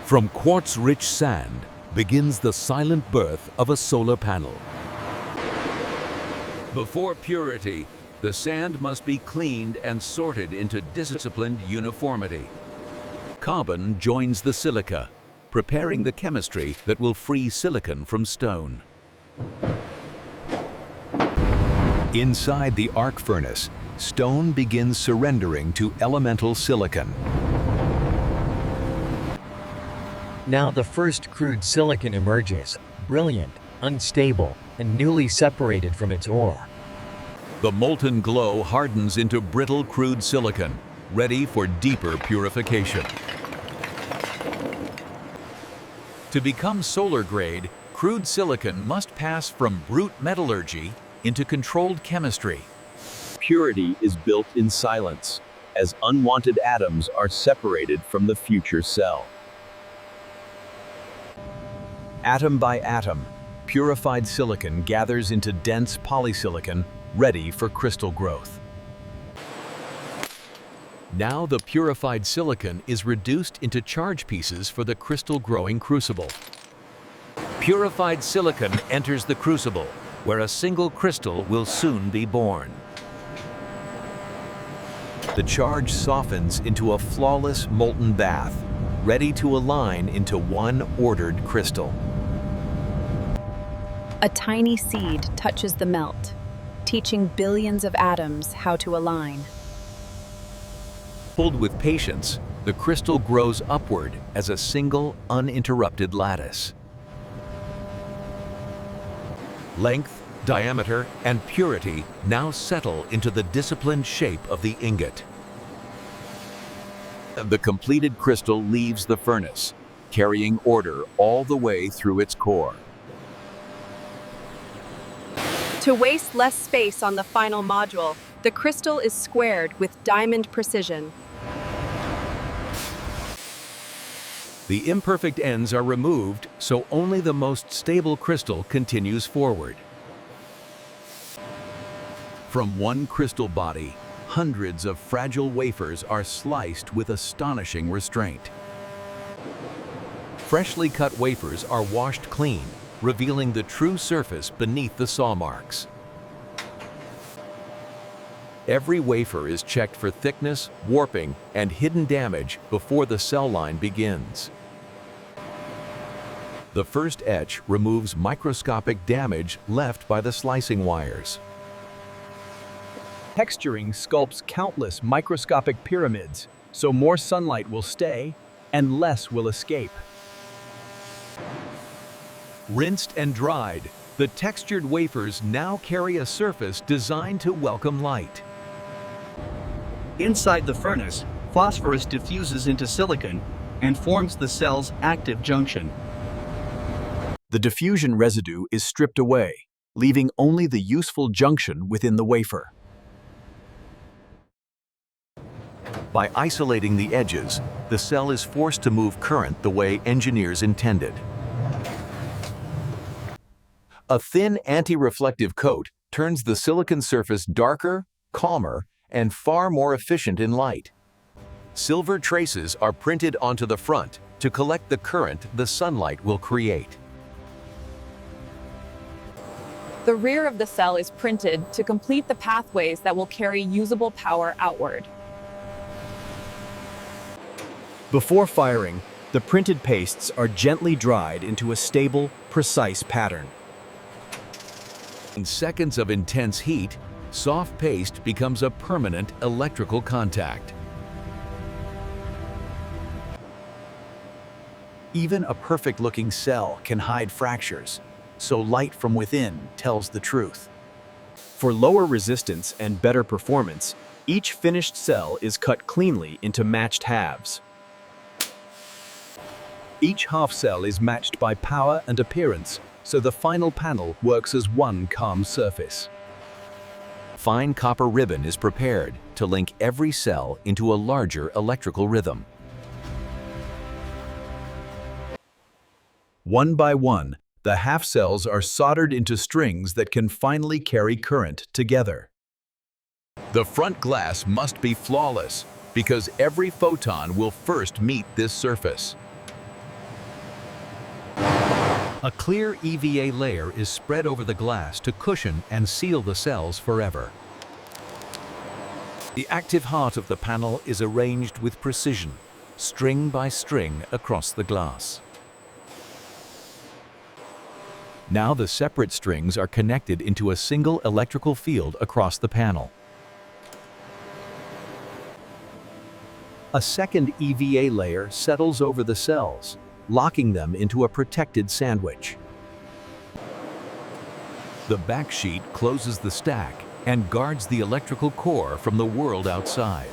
From quartz-rich sand begins the silent birth of a solar panel. Before purity, the sand must be cleaned and sorted into disciplined uniformity. Carbon joins the silica, preparing the chemistry that will free silicon from stone. Inside the arc furnace, stone begins surrendering to elemental silicon. Now the first crude silicon emerges, brilliant, unstable, and newly separated from its ore. The molten glow hardens into brittle crude silicon, ready for deeper purification. To become solar grade, crude silicon must pass from brute metallurgy into controlled chemistry. Purity is built in silence, as unwanted atoms are separated from the future cell. Atom by atom, purified silicon gathers into dense polysilicon, ready for crystal growth. Now the purified silicon is reduced into charge pieces for the crystal growing crucible. Purified silicon enters the crucible, where a single crystal will soon be born. The charge softens into a flawless molten bath, ready to align into one ordered crystal. A tiny seed touches the melt, teaching billions of atoms how to align. Pulled with patience, the crystal grows upward as a single, uninterrupted lattice. Length, diameter, and purity now settle into the disciplined shape of the ingot. The completed crystal leaves the furnace, carrying order all the way through its core. To waste less space on the final module, the crystal is squared with diamond precision. The imperfect ends are removed, so only the most stable crystal continues forward. From one crystal body, hundreds of fragile wafers are sliced with astonishing restraint. Freshly cut wafers are washed clean, revealing the true surface beneath the saw marks. Every wafer is checked for thickness, warping, and hidden damage before the cell line begins. The first etch removes microscopic damage left by the slicing wires. Texturing sculpts countless microscopic pyramids, so more sunlight will stay and less will escape. Rinsed and dried, the textured wafers now carry a surface designed to welcome light. Inside the furnace, phosphorus diffuses into silicon and forms the cell's active junction. The diffusion residue is stripped away, leaving only the useful junction within the wafer. By isolating the edges, the cell is forced to move current the way engineers intended. A thin anti-reflective coat turns the silicon surface darker, calmer, and far more efficient in light. Silver traces are printed onto the front to collect the current the sunlight will create. The rear of the cell is printed to complete the pathways that will carry usable power outward. Before firing, the printed pastes are gently dried into a stable, precise pattern. In seconds of intense heat, soft paste becomes a permanent electrical contact. Even a perfect-looking cell can hide fractures, so light from within tells the truth. For lower resistance and better performance, each finished cell is cut cleanly into matched halves. Each half cell is matched by power and appearance, so the final panel works as one calm surface. Fine copper ribbon is prepared to link every cell into a larger electrical rhythm. One by one, the half cells are soldered into strings that can finally carry current together. The front glass must be flawless because every photon will first meet this surface. A clear EVA layer is spread over the glass to cushion and seal the cells forever. The active heart of the panel is arranged with precision, string by string across the glass. Now the separate strings are connected into a single electrical field across the panel. A second EVA layer settles over the cells, locking them into a protected sandwich. The backsheet closes the stack and guards the electrical core from the world outside.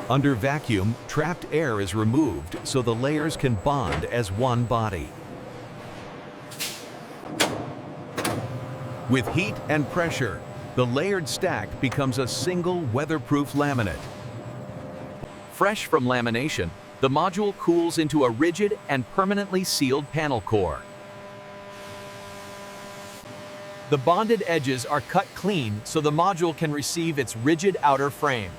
Under vacuum, trapped air is removed so the layers can bond as one body. With heat and pressure, the layered stack becomes a single weatherproof laminate. Fresh from lamination, the module cools into a rigid and permanently sealed panel core. The bonded edges are cut clean so the module can receive its rigid outer frame.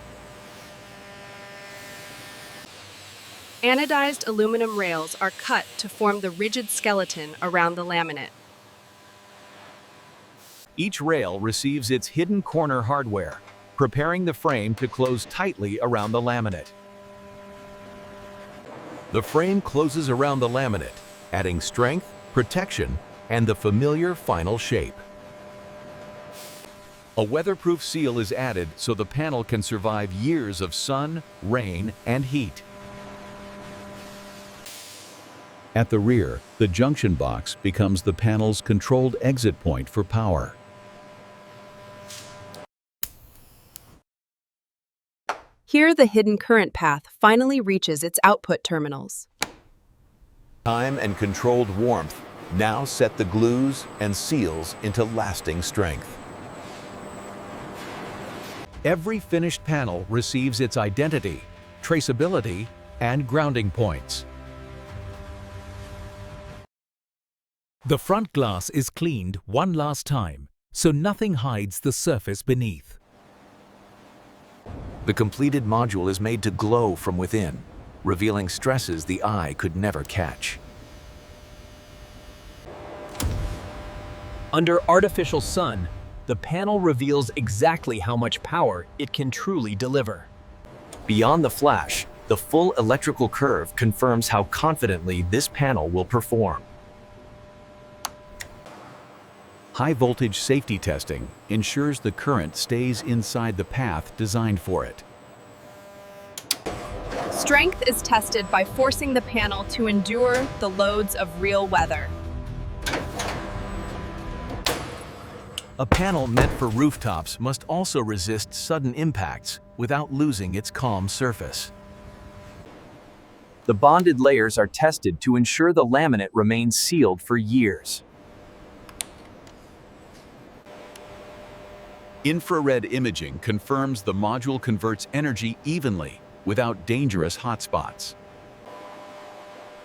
Anodized aluminum rails are cut to form the rigid skeleton around the laminate. Each rail receives its hidden corner hardware, preparing the frame to close tightly around the laminate. The frame closes around the laminate, adding strength, protection, and the familiar final shape. A weatherproof seal is added so the panel can survive years of sun, rain, and heat. At the rear, the junction box becomes the panel's controlled exit point for power. Here, the hidden current path finally reaches its output terminals. Time and controlled warmth now set the glues and seals into lasting strength. Every finished panel receives its identity, traceability, and grounding points. The front glass is cleaned one last time, so nothing hides the surface beneath. The completed module is made to glow from within, revealing stresses the eye could never catch. Under artificial sun, the panel reveals exactly how much power it can truly deliver. Beyond the flash, the full electrical curve confirms how confidently this panel will perform. High-voltage safety testing ensures the current stays inside the path designed for it. Strength is tested by forcing the panel to endure the loads of real weather. A panel meant for rooftops must also resist sudden impacts without losing its calm surface. The bonded layers are tested to ensure the laminate remains sealed for years. Infrared imaging confirms the module converts energy evenly without dangerous hotspots.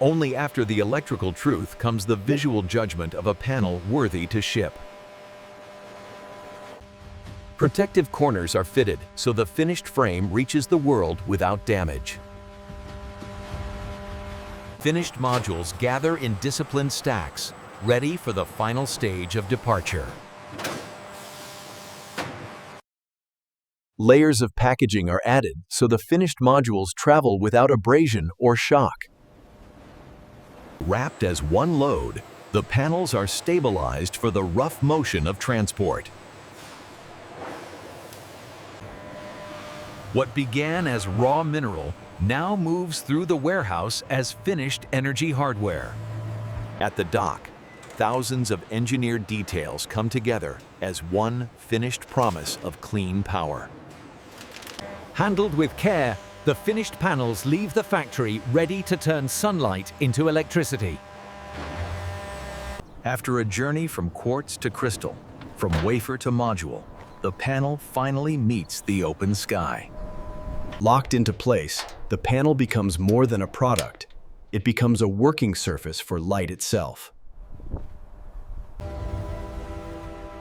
Only after the electrical truth comes the visual judgment of a panel worthy to ship. Protective corners are fitted so the finished frame reaches the world without damage. Finished modules gather in disciplined stacks, ready for the final stage of departure. Layers of packaging are added so the finished modules travel without abrasion or shock. Wrapped as one load, the panels are stabilized for the rough motion of transport. What began as raw mineral now moves through the warehouse as finished energy hardware. At the dock, thousands of engineered details come together as one finished promise of clean power. Handled with care, the finished panels leave the factory ready to turn sunlight into electricity. After a journey from quartz to crystal, from wafer to module, the panel finally meets the open sky. Locked into place, the panel becomes more than a product. It becomes a working surface for light itself.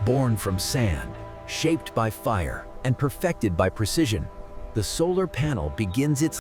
Born from sand, shaped by fire, and perfected by precision, the solar panel begins its